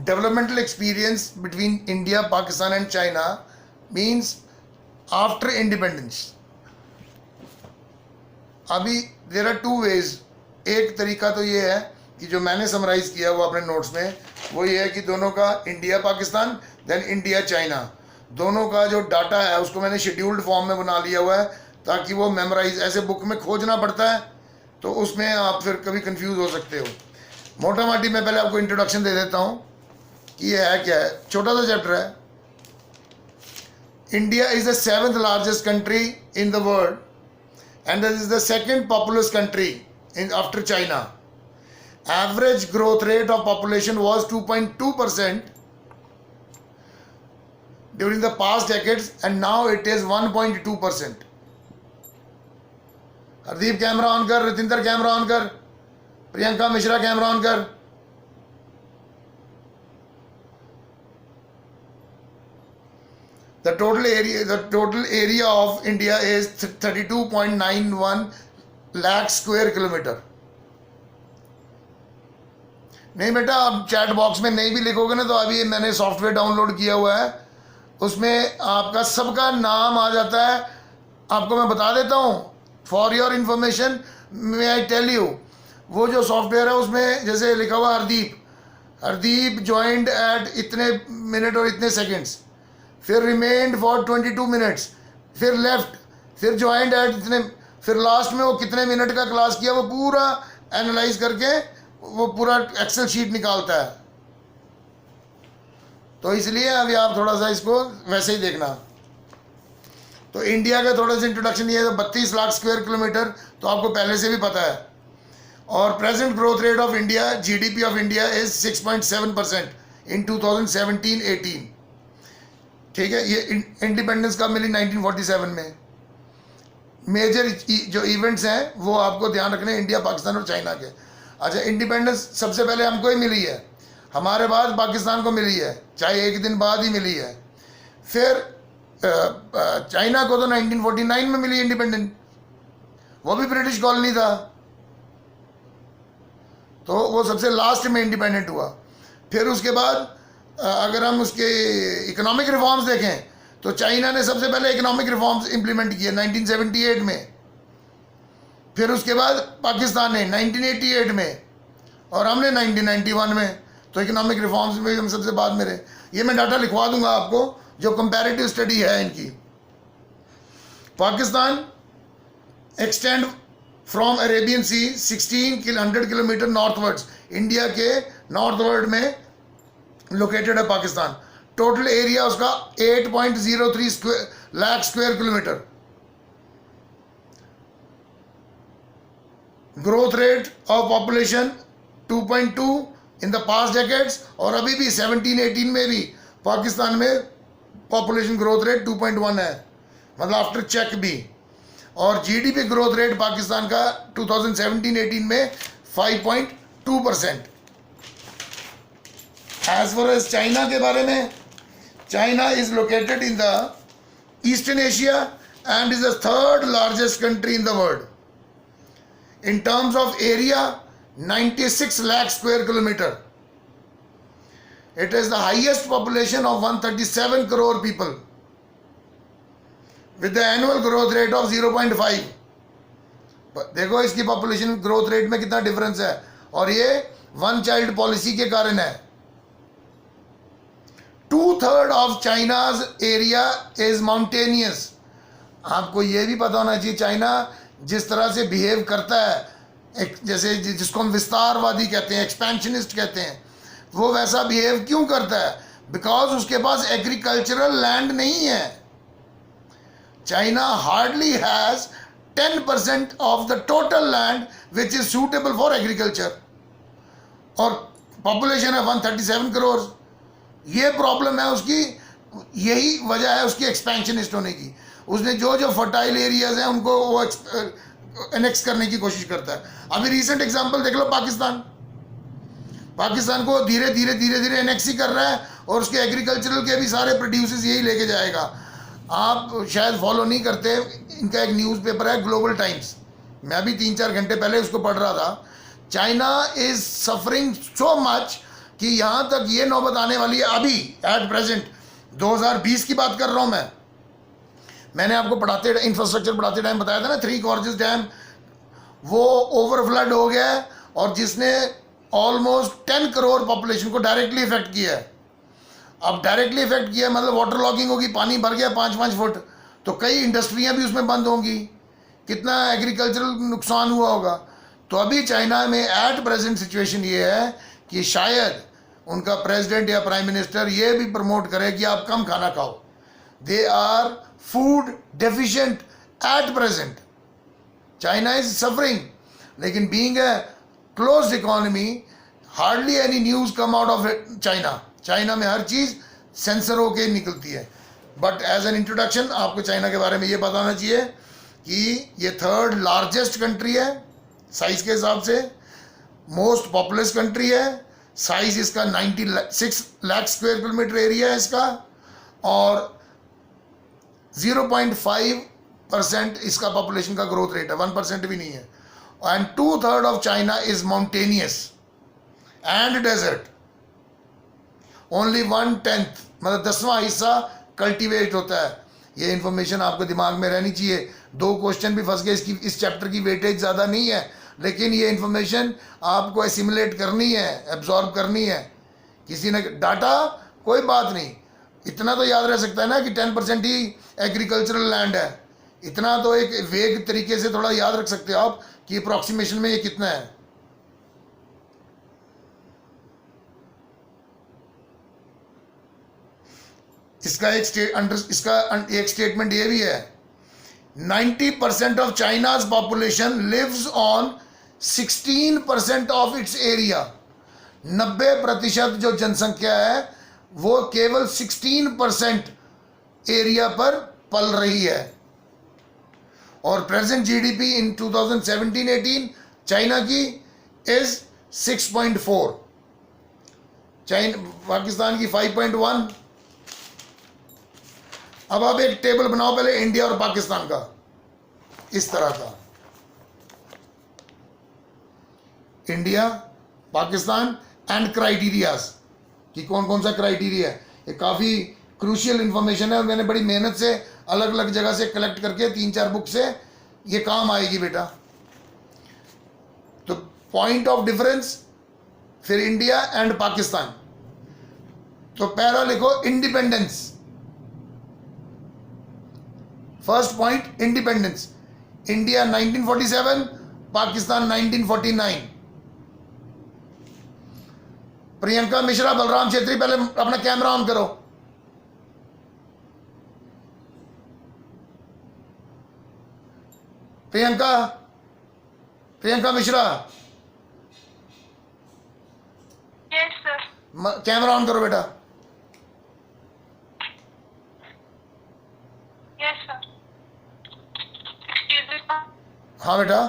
developmental experience between India, Pakistan and China means after independence. अभी there are two ways. एक तरीका तो ये है कि जो मैंने समराइज किया हुआ अपने नोट्स में, वो ये है कि दोनों का India Pakistan then India China, दोनों का जो डाटा है उसको मैंने शेड्यूल्ड फॉर्म में बना लिया हुआ है ताकि वो मेमोराइज, ऐसे बुक में खोजना पड़ता है तो उसमें आप फिर कभी कंफ्यूज हो सकते हो. मोटा माटी मैं पहले आपको इंट्रोडक्शन दे देता हूँ कि ये है क्या है. छोटा सा चैप्टर है. India is the 7th largest country in the world and this is the second populous country after China. Average growth rate of population was 2.2% during the past decades and now it is 1.2%. Hardeep camera on कर, Ratinder camera on कर, Priyanka Mishra camera on कर. The total area of India is 32.91 lakh square kilometer. नहीं बेटा, आप chat box में नहीं भी लिखोगे ना तो अभी मैंने सॉफ्टवेयर डाउनलोड किया हुआ है, उसमें आपका सबका नाम आ जाता है. आपको मैं बता देता हूँ for your information. May I tell you, वो जो सॉफ्टवेयर है उसमें जैसे लिखा हुआ हरदीप ज्वाइंड एट इतने मिनट और इतने सेकेंड्स, फिर रिमेन्ड फॉर 22 मिनट्स, फिर लेफ्ट, फिर ज्वाइंट एट इतने, फिर लास्ट में वो कितने मिनट का क्लास किया वो पूरा एनालाइज करके वो पूरा एक्सेल शीट निकालता है. तो इसलिए अभी आप थोड़ा सा इसको वैसे ही देखना. तो इंडिया का थोड़ा सा इंट्रोडक्शन ये है. 32 लाख स्क्वायर किलोमीटर तो आपको पहले से भी पता है. और present growth rate of India, GDP of India is 6.7% इन 2017-18. ठीक है. ये इंडिपेंडेंस कब मिली? 1947 में. मेजर जो इवेंट्स हैं वो आपको ध्यान रखने हैं इंडिया, पाकिस्तान और चाइना के. अच्छा, इंडिपेंडेंस सबसे पहले हमको ही मिली है, हमारे बाद पाकिस्तान को मिली है, चाहे एक दिन बाद ही मिली है. फिर चाइना को तो 1949 में मिली इंडिपेंडेंस, वो भी ब्रिटिश कॉलोनी था, तो वो सबसे लास्ट में इंडिपेंडेंट हुआ. फिर उसके बाद अगर हम उसके इकोनॉमिक रिफॉर्म्स देखें तो चाइना ने सबसे पहले इकोनॉमिक रिफॉर्म्स इंप्लीमेंट किए 1978 में. फिर उसके बाद पाकिस्तान ने 1988 में और हमने 1991 में. तो इकोनॉमिक रिफॉर्म्स में हम सबसे बाद में रहे. ये मैं डाटा लिखवा दूंगा आपको जो कंपैरेटिव स्टडी है इनकी. Pakistan extend from Arabian Sea 1600 kilometre northwards. India के नॉर्थवर्ड में लोकेटेड है पाकिस्तान. टोटल एरिया उसका 8.03 lakh square kilometre. Growth rate of population 2.2 in the past decades. और अभी भी 17-18 में भी पाकिस्तान में पॉपुलेशन ग्रोथ रेट 2.1 है, मतलब आफ्टर चेक भी. और जीडीपी ग्रोथ रेट पाकिस्तान का 2017-18 में 5.2%. एज फॉर एज चाइना के बारे में, China is located in the eastern Asia and is the 3rd largest country in the world. In terms of area 96 lakh square kilometre. It is the highest population of 137 crore people with the annual growth rate of 0.5. देखो इसकी population growth rate में कितना difference है, और ये one child policy के कारण है. 2/3 of China's area is mountainous. आपको ये भी पता होना चाहिए चाइना जिस तरह से बिहेव करता है, एक जैसे जिसको हम विस्तारवादी कहते हैं, एक्सपेंशनिस्ट कहते हैं, वो वैसा बिहेव क्यों करता है? बिकॉज उसके पास एग्रीकल्चरल लैंड नहीं है. China hardly has 10% of the total land which is suitable for agriculture, और पॉपुलेशन है 137 करोड़. ये प्रॉब्लम है उसकी, यही वजह है उसकी एक्सपेंशनिस्ट होने की. उसने जो जो फर्टाइल एरियाज हैं उनको वो एनेक्स करने की कोशिश करता है. अभी रिसेंट एग्जांपल देख लो, पाकिस्तान को धीरे धीरे एनेक्स ही कर रहा है, और उसके एग्रीकल्चरल के भी सारे प्रोड्यूसेस यही लेके जाएगा. आप शायद फॉलो नहीं करते, इनका एक न्यूज़पेपर है ग्लोबल टाइम्स, मैं भी 3-4 घंटे पहले उसको पढ़ रहा था. China is suffering so much कि यहाँ तक ये नौबत आने वाली है अभी एट प्रेजेंट 2020 की बात कर रहा हूँ मैंने आपको इंफ्रास्ट्रक्चर पढ़ाते टाइम बताया था ना, 3 गॉर्जेस डैम वो ओवर फ्लड हो गया है और जिसने ऑलमोस्ट 10 करोड़ पॉपुलेशन को डायरेक्टली इफेक्ट किया है। अब डायरेक्टली इफेक्ट किया मतलब वाटर लॉगिंग होगी, पानी भर गया 5-5 फुट, तो कई इंडस्ट्रियां भी उसमें बंद होंगी, कितना एग्रीकल्चरल नुकसान हुआ होगा। तो अभी चाइना में एट प्रेजेंट सिचुएशन ये है कि शायद उनका प्रेसिडेंट या प्राइम मिनिस्टर ये भी प्रमोट करे कि आप कम खाना खाओ। They are food deficient at present, China is suffering, लेकिन being a closed economy hardly any news come out of China. China में हर चीज़ सेंसर होके निकलती है। बट एज एन इंट्रोडक्शन आपको चाइना के बारे में ये बताना चाहिए कि ये 3rd लार्जेस्ट कंट्री है साइज के हिसाब से, मोस्ट पॉपुलस कंट्री है, साइज इसका 96 लाख स्क्वायर किलोमीटर एरिया है इसका, और 0.5% इसका पॉपुलेशन का ग्रोथ रेट है, 1% भी नहीं है। And 2/3 of China is mountainous and desert, only 1/10 मतलब 10वां हिस्सा कल्टीवेट होता है। ये इन्फॉर्मेशन आपको दिमाग में रहनी चाहिए। 2 क्वेश्चन भी फंस गए, इस चैप्टर की वेटेज ज़्यादा नहीं है, लेकिन ये इन्फॉर्मेशन आपको एसिमुलेट करनी है, एब्जॉर्ब करनी है। किसी ने डाटा कोई बात नहीं, इतना तो याद रह सकता है ना कि 10% ही एग्रीकल्चरल लैंड है, इतना तो एक वेग तरीके से थोड़ा याद रख सकते हो आप कि अप्रॉक्सीमेशन में ये कितना है। इसका एक स्टेटमेंट ये भी है, 90% of China's population lives on 16% of its area. 90% जो जनसंख्या है वो केवल 16% एरिया पर पल रही है। और प्रेजेंट जीडीपी इन 2017-18 चाइना की इज 6.4, पाकिस्तान की 5.1। अब आप एक टेबल बनाओ पहले इंडिया और पाकिस्तान का, इस तरह का, इंडिया पाकिस्तान एंड क्राइटेरियाज कि कौन कौन सा क्राइटेरिया है। ये काफ़ी क्रूशियल इंफॉर्मेशन है और मैंने बड़ी मेहनत से अलग अलग जगह से कलेक्ट करके 3-4 बुक से ये काम आएगी बेटा। तो पॉइंट ऑफ डिफरेंस, फिर इंडिया एंड पाकिस्तान। तो पहला लिखो independence, first point independence. India 1947, Pakistan 1949। Priyanka Mishra, Balram Chhetri, पहले अपना कैमरा ऑन करो। Priyanka Mishra, yes sir. Camera on करो बेटा। Yes sir. Excuse me sir. हाँ बेटा।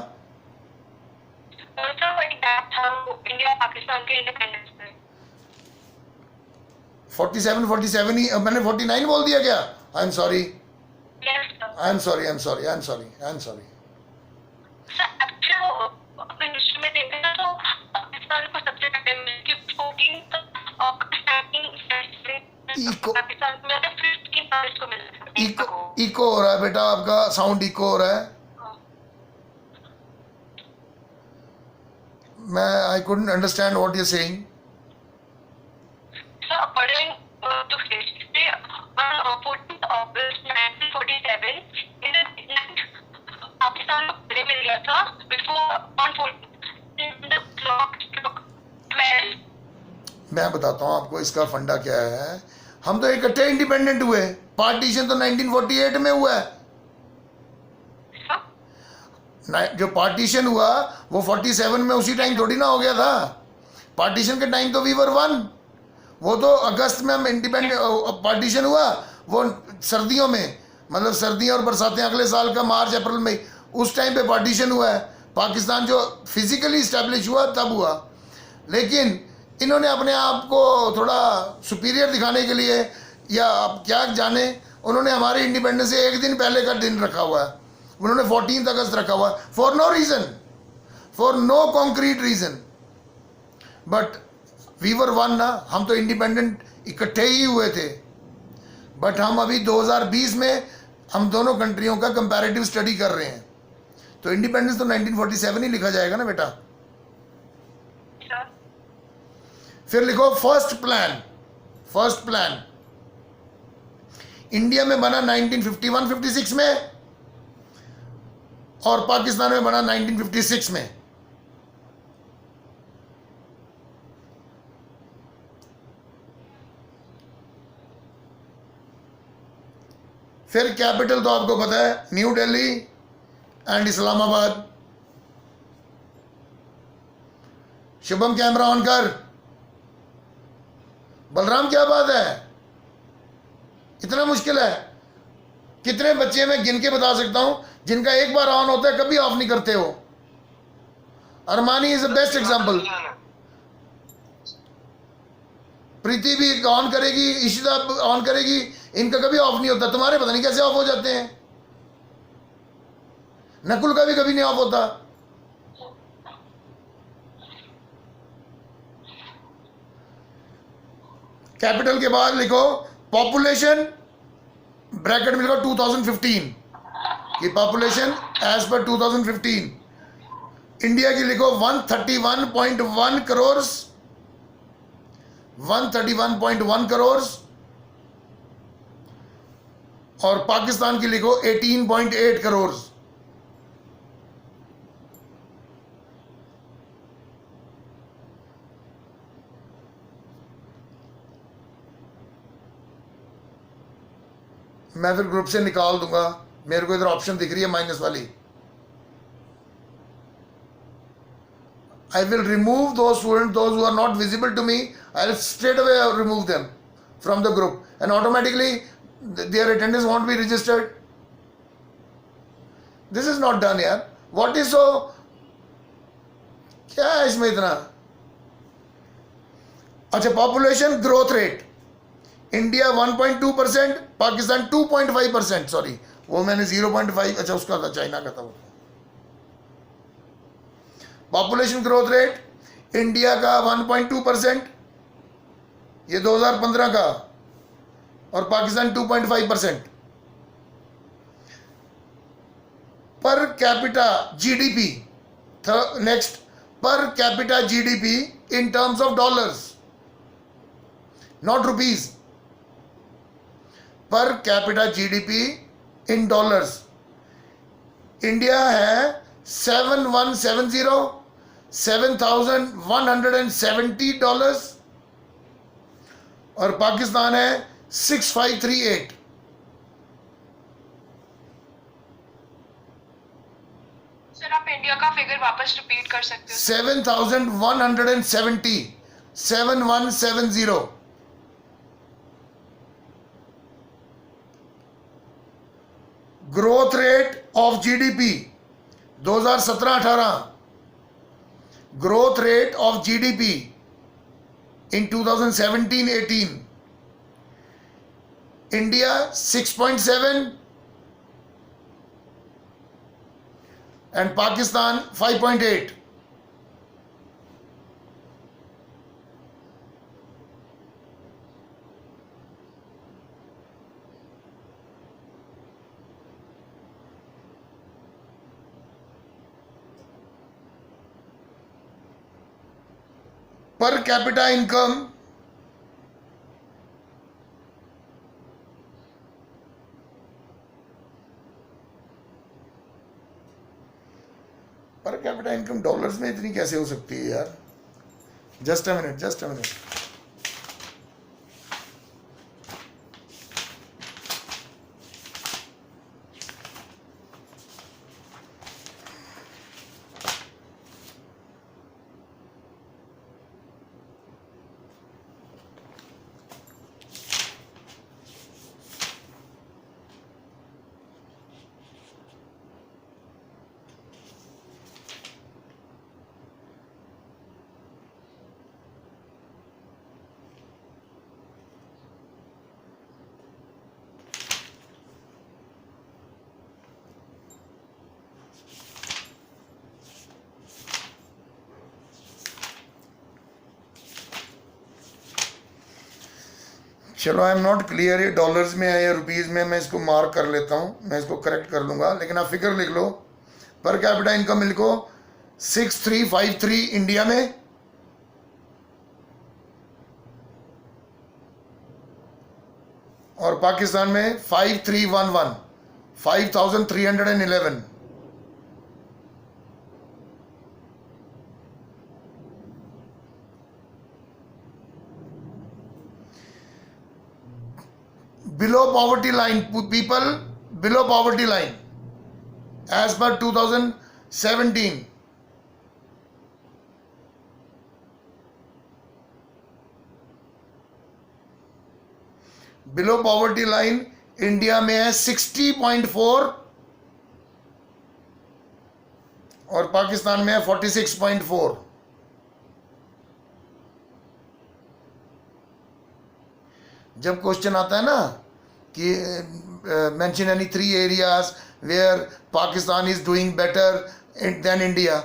सर वही दैट था इंडिया पाकिस्तान के इंडिपेंडेंस पे 47 ही, मैंने 49 बोल दिया क्या? I am sorry, yes sir. I am sorry. Sir actually वो अपने हिस्ट्री में देखते ना तो पाकिस्तान को सबसे पहले मिलके 14th पाकिस्तान में 15 मार्च को मिला। इको हो रहा है बेटा, आपका साउंड इको हो रहा है। मैं I couldn't understand what you saying. Sir according to history on 14th August 1947 in the Pakistan को पहले मिल गया था before on 14th in the clock struck 12। मैं बताता हूँ आपको इसका फंडा क्या है। हम तो इकट्ठे इंडिपेंडेंट हुए, पार्टीशन तो 1948 में हुआ है। जो पार्टीशन हुआ वो 47 में उसी टाइम थोड़ी ना हो गया था। पार्टीशन के टाइम तो वी वर वन, वो तो अगस्त में हम इंडिपेंडेंट, पार्टीशन हुआ वो सर्दियों में, मतलब सर्दियाँ और बरसातें अगले साल का मार्च अप्रैल में, उस टाइम पे पार्टीशन हुआ है। पाकिस्तान जो फिजिकली इस्टेब्लिश हुआ तब हुआ, लेकिन इन्होंने अपने आप को थोड़ा सुपीरियर दिखाने के लिए या आप क्या जाने, उन्होंने हमारे इंडिपेंडेंस से एक दिन पहले का दिन रखा हुआ है। उन्होंने 14 अगस्त रखा हुआ है for no reason, for no concrete reason. But we were one ना, हम तो इंडिपेंडेंट इकट्ठे ही हुए थे, बट हम अभी 2020 में हम दोनों कंट्रियों का कंपैरेटिव स्टडी कर रहे हैं, तो इंडिपेंडेंस तो 1947 ही लिखा जाएगा ना बेटा। सर फिर लिखो फर्स्ट प्लान इंडिया में बना 1951-56 में और पाकिस्तान में बना 1956 में। फिर कैपिटल तो आपको पता है, new Delhi and Islamabad. Shubham camera on कर। बलराम क्या बात है, इतना मुश्किल है? कितने बच्चे मैं गिन के बता सकता हूं जिनका एक बार ऑन होता है कभी ऑफ नहीं करते हो। Armani is the best example. Preeti भी ऑन करेगी, इशिता ऑन करेगी, इनका कभी ऑफ नहीं होता। तुम्हारे पता नहीं कैसे ऑफ हो जाते हैं। नकुल का भी कभी नहीं ऑफ होता। कैपिटल के बाद लिखो पॉपुलेशन, ब्रैकेट में लिखो 2015 की पॉपुलेशन एज पर 2015। इंडिया की लिखो 131.1 करोड़, 131.1 करोड़, और पाकिस्तान की लिखो 18.8 करोड़। मैं फिर ग्रुप से निकाल दूंगा, मेरे को इधर ऑप्शन दिख रही है माइनस वाली। I will remove those students, those who are not visible to me. I'll straight away remove them from the group, and automatically their attendance won't be registered. This is not done यार। What is so, क्या है इसमें इतना? अच्छा, population growth rate, India 1.2%, Pakistan 2.5%। Sorry, वो मैंने 0.5, अच्छा उसका था, चाइना का था वो। पॉपुलेशन ग्रोथ रेट इंडिया का 1.2%, ये 2015 का, और Pakistan 2.5%। Per capita GDP, next, per capita GDP in terms of dollars, not rupees. Per capita GDP in dollars, India है 7,170 डॉलर्स, और पाकिस्तान है 6538। सर आप इंडिया का फिगर वापस रिपीट कर सकते हो? 7,170, 7170। Growth rate of GDP 2017-18, growth rate of GDP in 2017-18, India 6.7 and Pakistan 5.8। Per capita income, per capita income dollars में इतनी कैसे हो सकती है यार? Just a minute, just a minute. चलो, आई एम नॉट क्लियर ये डॉलर्स में है या रुपीज़ में, मैं इसको मार्क कर लेता हूँ, मैं इसको करेक्ट कर लूँगा, लेकिन आप फिगर लिख लो। पर कैपिटा इनकम लिखो 6353 इंडिया में, और पाकिस्तान में 5311, 5311। below poverty line, people below poverty line as per 2017, below poverty line India में है 60.4 और पाकिस्तान में है 46.4। जब क्वेश्चन आता है ना कि mention any 3 areas where Pakistan is doing better than India,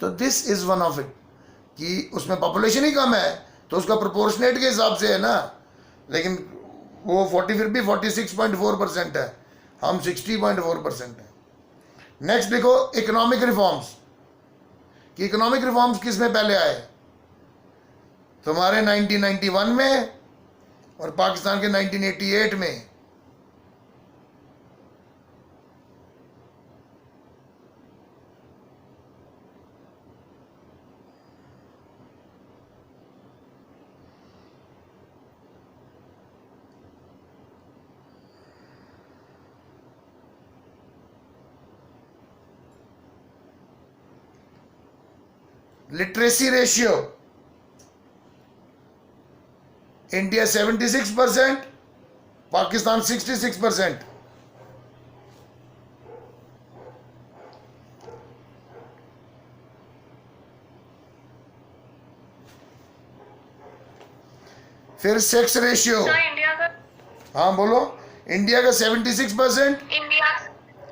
तो this is one of it, कि उसमें पॉपुलेशन ही कम है तो उसका प्रोपोर्शनेट के हिसाब से है ना, लेकिन वो 40 फिर भी 46.4% है, हम 60.4% है। नेक्स्ट देखो इकोनॉमिक रिफॉर्म्स, कि इकोनॉमिक रिफॉर्म्स किस में पहले आए, तुम्हारे 1991 में और पाकिस्तान के 1988 में। Literacy ratio India 76%, Pakistan 66%। फिर सेक्स रेशियो, इंडिया का, हाँ बोलो, इंडिया का 76%, इंडिया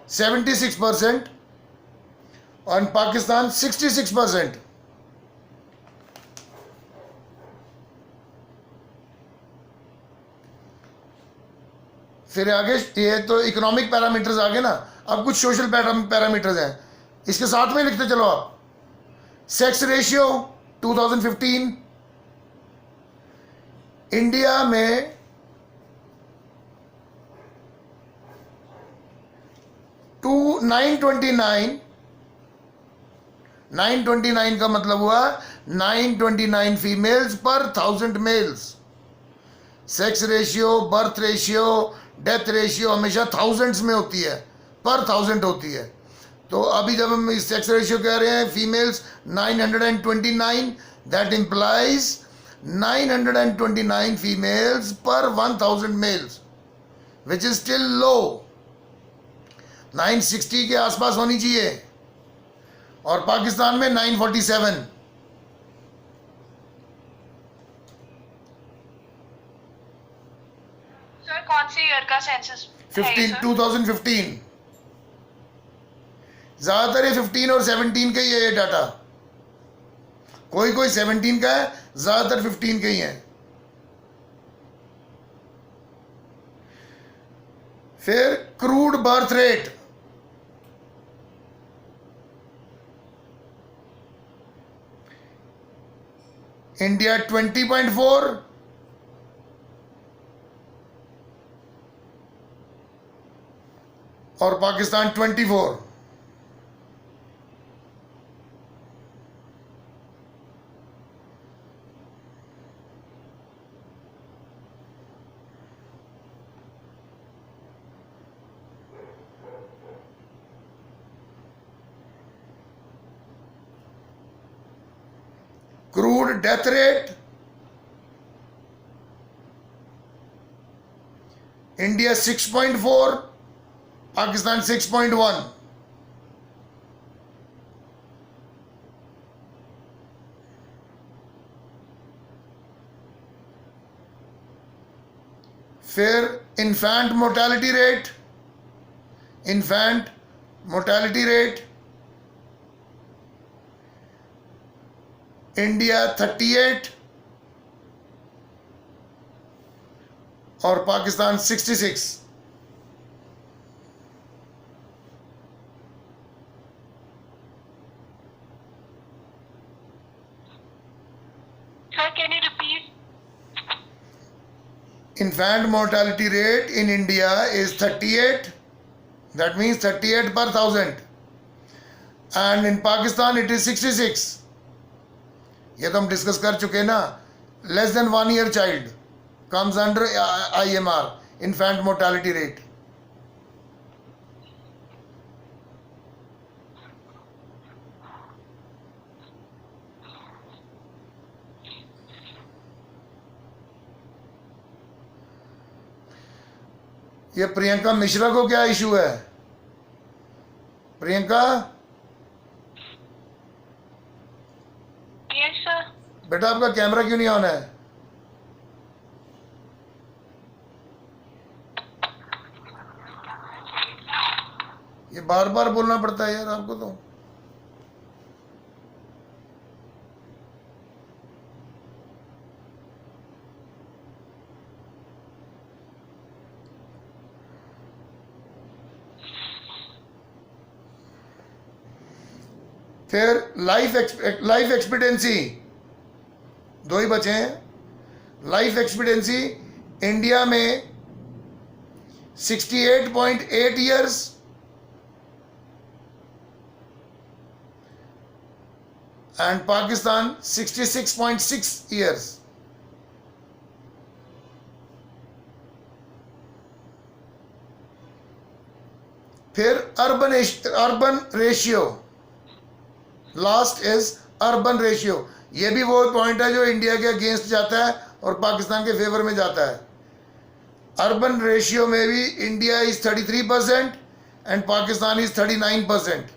76% और पाकिस्तान 66%। फिर आगे ये तो इकोनॉमिक पैरामीटर्स आगे ना, अब कुछ सोशल पैरामीटर्स हैं, इसके साथ में लिखते चलो आप। सेक्स रेशियो 2015 इंडिया में 929 का मतलब हुआ 929 फीमेल्स पर 1000 males. Sex ratio, birth ratio, death ratio हमेशा थाउजेंड्स में होती है, पर 1000 होती है। तो अभी जब हम इस सेक्स रेशियो कह रहे हैं फीमेल्स 929, दैट इंप्लाइज 929 फीमेल्स पर 1000 मेल्स, विच इज स्टिल लो। 960 के आसपास होनी चाहिए और पाकिस्तान में 947। सर कौन से ईयर का सेंसस है 15 2015, ज्यादातर ये 15 और 17 का ही है ये डाटा, कोई कोई 17 का है, ज्यादातर 15 के ही है। फिर क्रूड बर्थ रेट, इंडिया 20.4 और Pakistan 24। Crude death rate, India 6.4, Pakistan 6.1। फिर इन्फेंट मोर्टेलिटी रेट, इंडिया 38 और Pakistan 66। Sir, can you repeat? Infant mortality rate in India is 38, that means 38 per thousand, and in Pakistan it is 66. ये तो हम discuss कर चुके ना. Less than 1 year child comes under IMR, infant mortality rate. ये प्रियंका मिश्रा को क्या इशू है? Priyanka Yes, sir. बेटा आपका कैमरा क्यों नहीं ऑन है? ये बार बार बोलना पड़ता है यार आपको तो. फिर लाइफ एक्सपेक्टेंसी, दो ही बचे हैं. लाइफ एक्सपेक्टेंसी इंडिया में 68.8 years, and Pakistan 66.6 years. फिर urban ratio, last is urban ratio. ये भी वो पॉइंट है जो इंडिया के अगेंस्ट जाता है और पाकिस्तान के फेवर में जाता है. अर्बन रेशियो में भी India is 33% and Pakistan is 39%.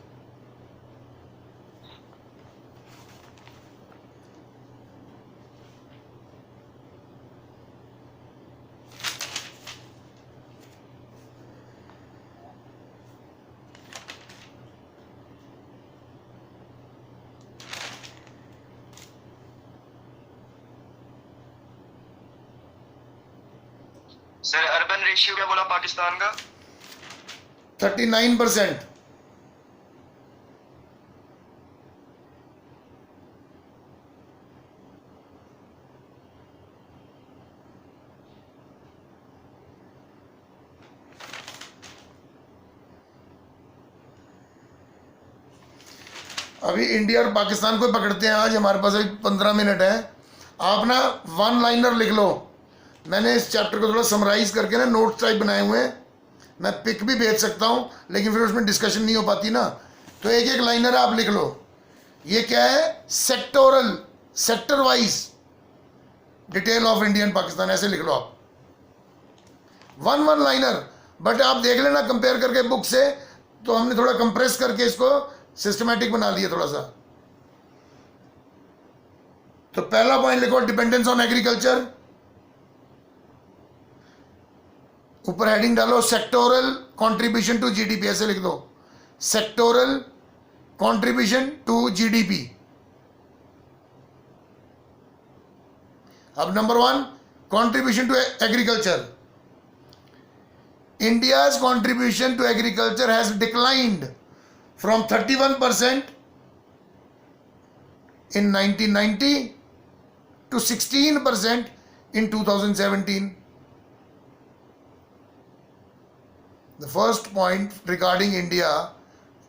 Sir urban ratio क्या बोला पाकिस्तान का? 39%. अभी इंडिया और पाकिस्तान को पकड़ते हैं. आज हमारे पास अभी 15 मिनट है. आप ना 1 लाइनर लिख लो. मैंने इस चैप्टर को थोड़ा समराइज करके ना नोट्स टाइप बनाए हुए हैं. मैं पिक भी भेज सकता हूँ लेकिन फिर उसमें डिस्कशन नहीं हो पाती ना. तो एक एक लाइनर आप लिख लो. ये क्या है? Sectoral, sector wise detail of India and Pakistan, ऐसे लिख लो आप. 1 लाइनर. बट आप देख लेना कंपेयर करके बुक से, तो हमने थोड़ा कंप्रेस करके इसको सिस्टमैटिक बना लिया थोड़ा सा. तो पहला पॉइंट लिखो, डिपेंडेंस ऑन एग्रीकल्चर. ऊपर हेडिंग डालो सेक्टोरल कंट्रीब्यूशन टू जीडीपी, ऐसे लिख दो. Sectoral contribution to GDP. अब number 1, contribution to agriculture. India's contribution to agriculture has declined from 31% in 1990 to 16% in 2017. The first point regarding India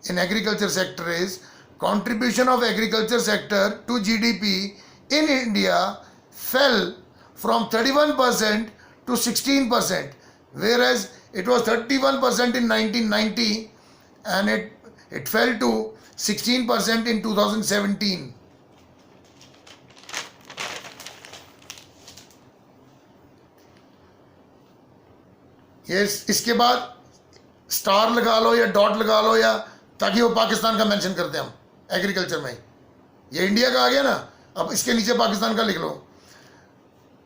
in agriculture sector is contribution of agriculture sector to GDP in India fell from 31% to 16%, whereas it was 31% in 1990 and it fell to 16% in 2017. इसके बाद star लगा लो या dot लगा लो, या ताकि वो पाकिस्तान का mention करते हैं हम एग्रीकल्चर में. ये इंडिया का आ गया ना. अब इसके नीचे पाकिस्तान का लिख लो.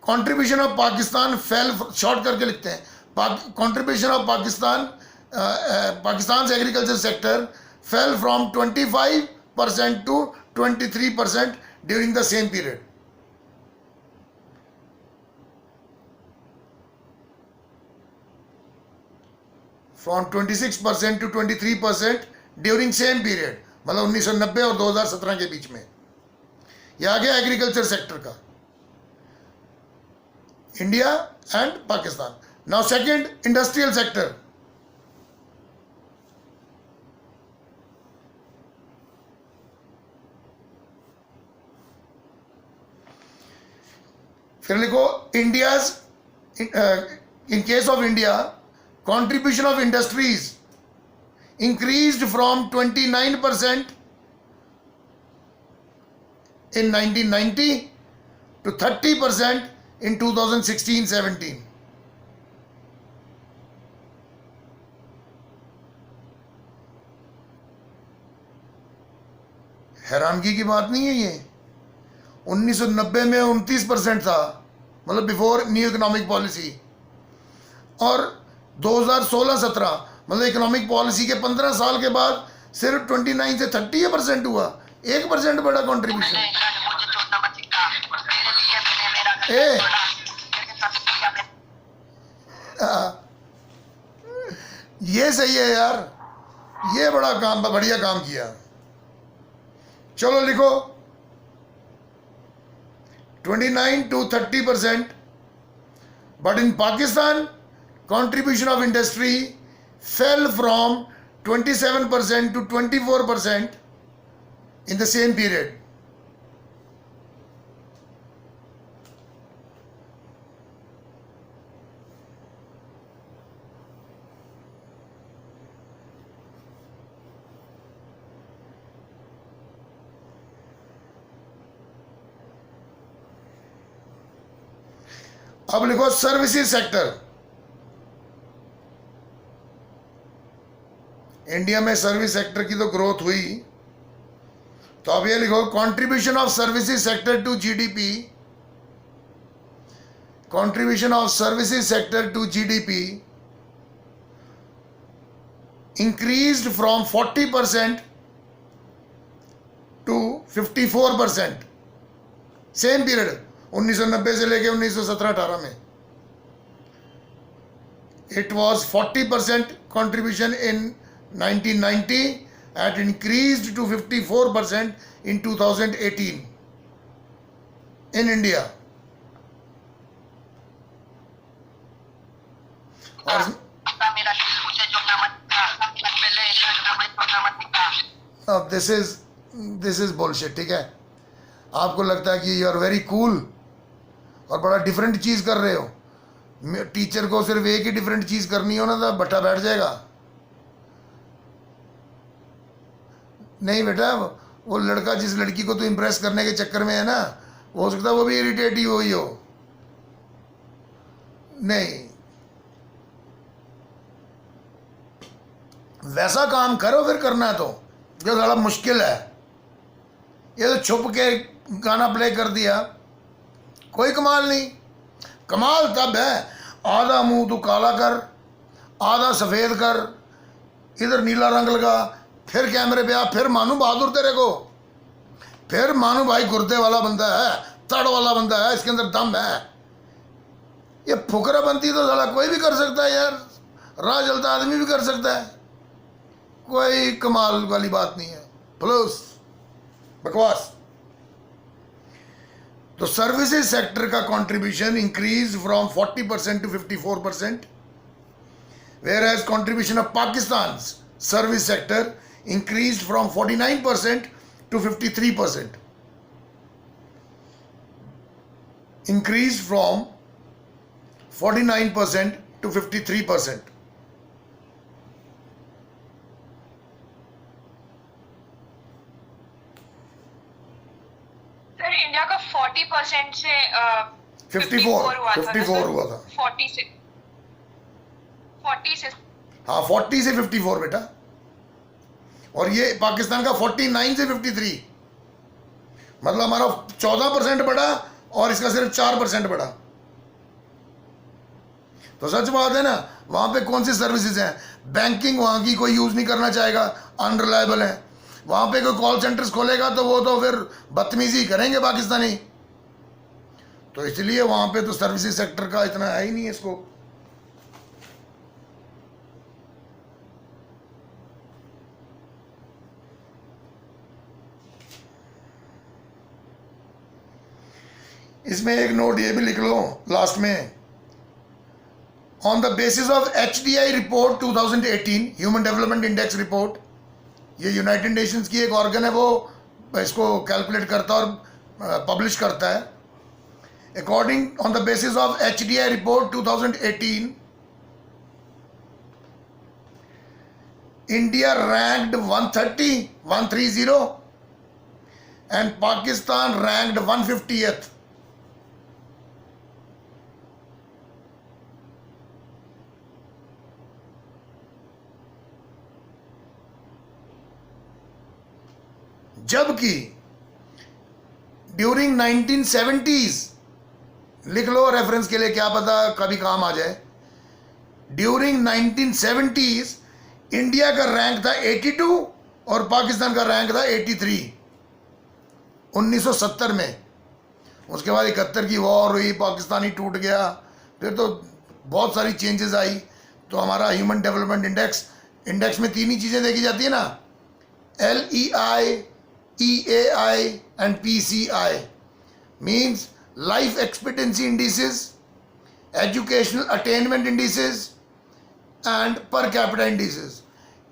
Contribution of Pakistan fail, short करके लिखते हैं. Contribution of Pakistan's agriculture sector fell from 25% to 23% during the same period. From 26% to 23% during same period, मतलब 1990 और 2017 के बीच में। यह आ गया एग्रीकल्चर सेक्टर का, India and Pakistan. Now second, industrial sector. फिर लिखो India's, in case of India contribution of industries increased from 29% in 1990 to 30% in 2016-17. हैरानगी की बात नहीं है ये। 1990 में 29% था, मतलब बिफोर न्यू इकोनॉमिक पॉलिसी, और 2016-17 मतलब इकोनॉमिक पॉलिसी के 15 साल के बाद सिर्फ 29 से 30% हुआ। 1% बड़ा कंट्रीब्यूशन। ये सही है यार, ये बड़ा काम, बढ़िया काम किया। चलो लिखो 29 to 30%, but in Pakistan contribution of industry fell from 27% to 24% in the same period. अब लिखो सर्विसेज सेक्टर। इंडिया में सर्विस सेक्टर की तो ग्रोथ हुई, तो अब ये लिखो contribution of services sector to GDP, contribution of services sector to GDP increased from 40% to 54% same period, 1990 से लेके 1917-18 में। It was 40% contribution in 1990 and increased to 54% in 2018 in India. अब this is bullshit, ठीक है। आपको लगता है कि यू आर वेरी कूल और बड़ा डिफरेंट चीज कर रहे हो। टीचर को सिर्फ एक ही डिफरेंट चीज करनी हो ना तो बट्टा बैठ जाएगा। नहीं बेटा, वो लड़का जिस लड़की को तू इम्प्रेस करने के चक्कर में है ना, हो सकता है वो भी इरिटेटिव हुई हो। नहीं, वैसा काम करो फिर करना है तो, जो थोड़ा मुश्किल है। ये तो छुप के गाना प्ले कर दिया, कोई कमाल नहीं। कमाल तब है आधा मुंह तू काला कर, आधा सफ़ेद कर, इधर नीला रंग लगा, फिर कैमरे पे आ, फिर मानू बहादुर तेरे को, फिर मानू भाई गुर्दे वाला बंदा है, तड़ वाला बंदा है, इसके अंदर दम है। ये फुकरा बनती तो साला कोई भी कर सकता है यार, राह चलता आदमी भी कर सकता है, कोई कमाल वाली बात नहीं है। प्लस बकवास। तो सर्विसेज सेक्टर का contribution increase from 40% to 54%, whereas contribution of Pakistan service sector increased from 49% to 53%. Increased from 49% to 53%. Sir India का 40% से 54 हुआ था। 40 से हाँ 40 से 54 बेटा, और ये पाकिस्तान का 49 से 53, मतलब हमारा 14% बढ़ा और इसका सिर्फ 4% बढ़ा। तो सच बात है ना। वहां पे कौन सी सर्विसेज हैं? बैंकिंग वहां की कोई यूज नहीं करना चाहेगा, अनरिलायबल है। वहां पे कोई कॉल सेंटर्स खोलेगा तो वो तो फिर बदतमीजी करेंगे पाकिस्तानी, तो इसलिए वहां पे तो सर्विसेज सेक्टर का इतना है ही नहीं इसको। इसमें एक नोट ये भी लिख लो लास्ट में, on the basis of HDI report 2018 human development index report, ये यूनाइटेड नेशंस की एक ऑर्गन है, वो इसको कैलकुलेट करता है और पब्लिश करता है। According on the basis of HDI report 2018, India ranked 130 and Pakistan ranked 150th। जबकि ड्यूरिंग 1970s, लिख लो रेफरेंस के लिए, क्या पता कभी काम आ जाए, ड्यूरिंग 1970s इंडिया का रैंक था 82 और पाकिस्तान का रैंक था 83 1970 में। उसके बाद 71 की वॉर हुई, पाकिस्तान ही टूट गया, फिर तो बहुत सारी चेंजेस आई। तो हमारा ह्यूमन डेवलपमेंट इंडेक्स में तीन ही चीज़ें देखी जाती है ना, LEI, EAI and PCI, means life expectancy indices, educational attainment indices and per capita indices।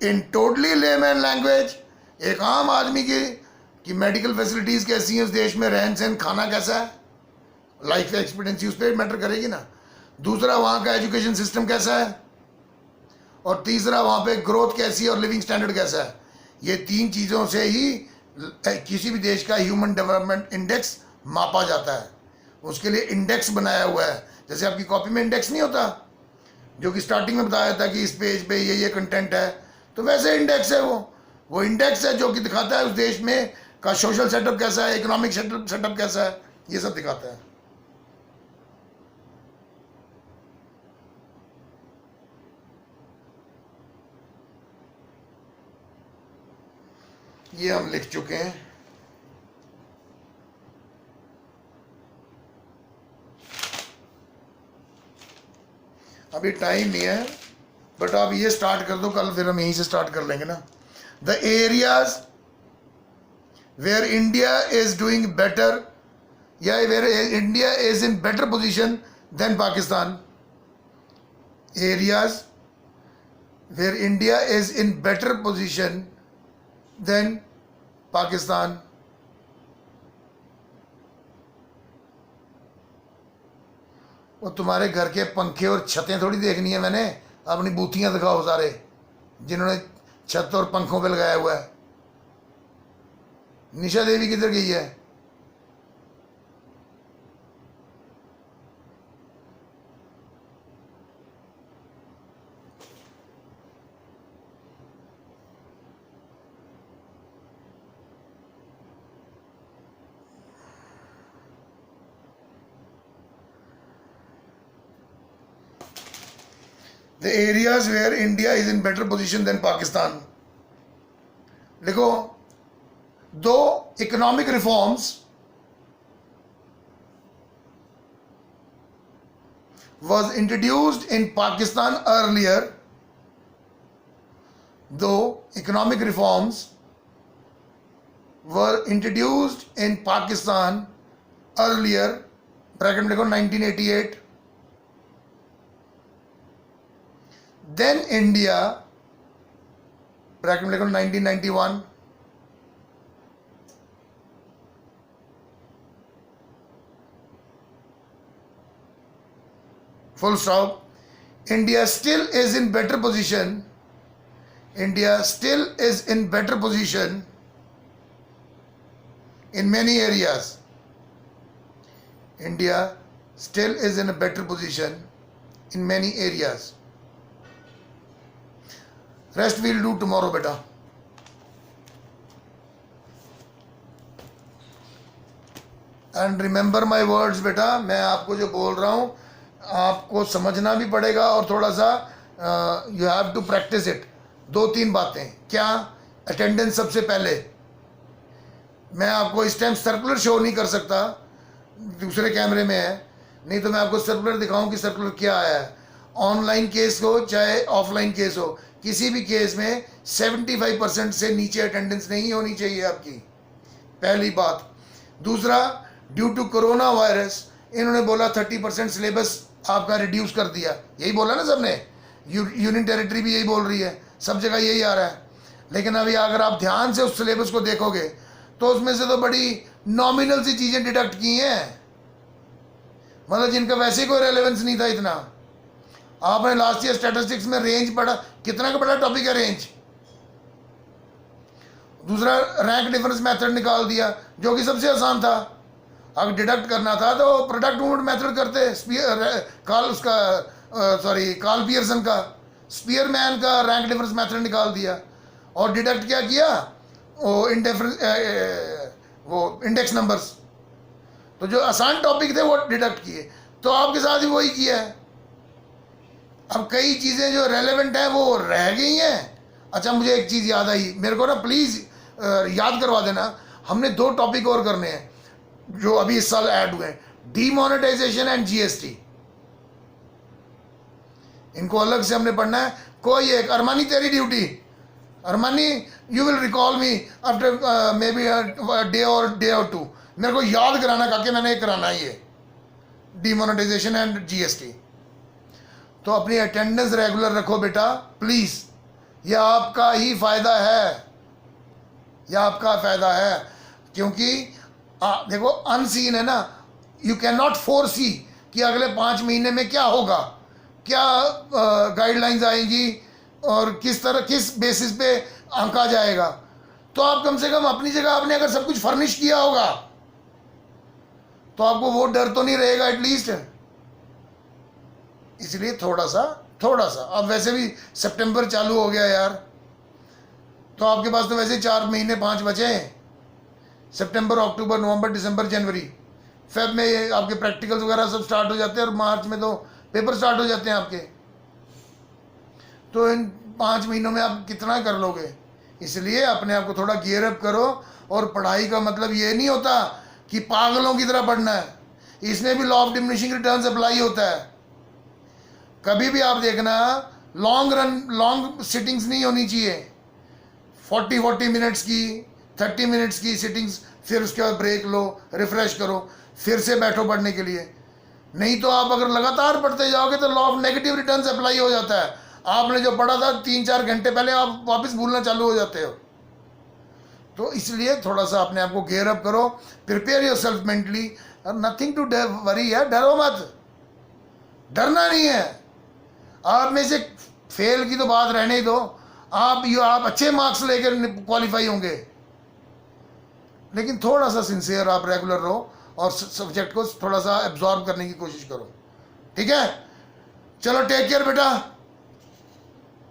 in totally layman language, एक आम आदमी की मेडिकल फैसिलिटीज़ कैसी हैं उस देश में, रहन सहन, खाना कैसा है, लाइफ एक्सपेक्टेंसी उस पर मैटर करेगी ना। दूसरा, वहाँ का एजुकेशन सिस्टम कैसा है, और तीसरा, वहाँ पे ग्रोथ कैसी है और लिविंग स्टैंडर्ड कैसा है। ये तीन चीज़ों से ही किसी भी देश का ह्यूमन डेवलपमेंट इंडेक्स मापा जाता है। उसके लिए इंडेक्स बनाया हुआ है, जैसे आपकी कॉपी में इंडेक्स नहीं होता, जो कि स्टार्टिंग में बताया था कि इस पेज पे ये कंटेंट है, तो वैसे इंडेक्स है वो इंडेक्स है जो कि दिखाता है उस देश में का सोशल सेटअप कैसा है, इकोनॉमिक सेटअप कैसा है, ये सब दिखाता है। ये हम लिख चुके हैं। अभी टाइम नहीं है, बट आप ये स्टार्ट कर दो, कल फिर हम यहीं से स्टार्ट कर लेंगे ना। The areas where India is doing better, या where India is in better position than Pakistan. Areas where India is in better position than Pakistan. वो तुम्हारे घर के पंखे और छतें थोड़ी देखनी है मैंने, अपनी बूथियां दिखाओ सारे जिन्होंने छत और पंखों पे लगाया हुआ है। निशा देवी किधर गई है? The areas where India is in better position than Pakistan. लिखो, though economic reforms was introduced in Pakistan earlier, though economic reforms were introduced in Pakistan earlier, bracket में लिखो 1988, then India, ब्रैकेट में लिखो 1991, full stop. India still is in better position. India still is in better position in many areas. India still is in a better position in many areas. Rest we'll do tomorrow, beta. And remember my words, बेटा, मैं आपको जो बोल रहा हूँ आपको समझना भी पड़ेगा और थोड़ा सा you have to practice it. दो तीन बातें, क्या? अटेंडेंस सबसे पहले। मैं आपको इस टाइम सर्कुलर शो नहीं कर सकता, दूसरे कैमरे में है, नहीं तो मैं आपको सर्कुलर दिखाऊं कि सर्कुलर क्या आया है। ऑनलाइन केस हो चाहे ऑफलाइन केस हो, किसी भी केस में 75% से नीचे अटेंडेंस नहीं होनी चाहिए आपकी, पहली बात। दूसरा, ड्यू टू कोरोना वायरस इन्होंने बोला 30% सिलेबस आपका रिड्यूस कर दिया, यही बोला ना सबने, यूनियन टेरिटरी भी यही बोल रही है, सब जगह यही आ रहा है। लेकिन अभी अगर आप ध्यान से उस सिलेबस को देखोगे तो उसमें से तो बड़ी नॉमिनल सी चीज़ें डिडक्ट की हैं, मतलब जिनका वैसे कोई रेलेवेंस नहीं था इतना। आपने लास्ट ईयर स्टैटिस्टिक्स में रेंज पढ़ा, कितना का बड़ा टॉपिक है रेंज। दूसरा रैंक डिफरेंस मेथड निकाल दिया जो कि सबसे आसान था। अगर डिडक्ट करना था तो प्रोडक्ट मूवमेंट मेथड करते, कार्ल पियर्सन का, स्पीयरमैन का रैंक डिफरेंस मेथड निकाल दिया और डिडक्ट क्या किया, वो इंडेक्स नंबर्स। तो जो आसान टॉपिक थे वो डिडक्ट किए, तो आपके साथ भी वही किया है। अब कई चीज़ें जो रेलेवेंट हैं वो रह गई हैं। अच्छा, मुझे एक चीज़ याद आई, मेरे को ना प्लीज़ याद करवा देना, हमने 2 टॉपिक और करने हैं जो अभी इस साल ऐड हुए हैं, डीमोनेटाइजेशन एंड जीएसटी। इनको अलग से हमने पढ़ना है। कोई एक, अरमानी तेरी duty, Armani you will recall me after may be day और 2, मेरे को याद कराना काके मैंने कराना ही है डीमोनेटाइजेशन एंड जीएसटी। तो अपनी अटेंडेंस रेगुलर रखो बेटा प्लीज़, यह आपका ही फ़ायदा है, यह आपका फ़ायदा है। क्योंकि देखो अनसीन है ना, यू कैन नॉट फोरसी कि अगले 5 महीने में क्या होगा, क्या गाइडलाइंस आएंगी और किस बेसिस पे आंका जाएगा। तो आप कम से कम अपनी जगह आपने अगर सब कुछ फर्निश किया होगा तो आपको वो डर तो नहीं रहेगा एटलीस्ट। इसलिए थोड़ा सा अब वैसे भी सितंबर चालू हो गया यार, तो आपके पास तो वैसे 4 महीने 5 बचे हैं, सितंबर, अक्टूबर, नवंबर, दिसंबर, जनवरी, फेब में ये आपके प्रैक्टिकल्स वगैरह सब स्टार्ट हो जाते हैं और मार्च में तो पेपर स्टार्ट हो जाते हैं आपके। तो इन 5 महीनों में आप कितना कर लोगे। इसलिए अपने आप को थोड़ा गियर अप करो। और पढ़ाई का मतलब ये नहीं होता कि पागलों की तरह पढ़ना है, इसमें भी law of diminishing returns apply होता है। कभी भी आप देखना, लॉन्ग सिटिंग्स नहीं होनी चाहिए, 40 मिनट्स की, 30 मिनट्स की सिटिंग्स, फिर उसके बाद ब्रेक लो, रिफ्रेश करो, फिर से बैठो पढ़ने के लिए। नहीं तो आप अगर लगातार पढ़ते जाओगे तो law of negative returns apply हो जाता है। आपने जो पढ़ा था 3-4 घंटे पहले आप वापस भूलना चालू हो जाते हो। तो इसलिए थोड़ा सा अपने आप को गियर अप करो, prepare yourself mentally, nothing to worry है, डरो मत, डरना नहीं है। आप में से फेल की तो बात रहने ही दो, आप अच्छे मार्क्स लेकर क्वालिफाई होंगे, लेकिन थोड़ा सा सिंसियर आप रेगुलर रहो और सब्जेक्ट को थोड़ा सा एब्जॉर्ब करने की कोशिश करो, ठीक है। चलो टेक केयर बेटा।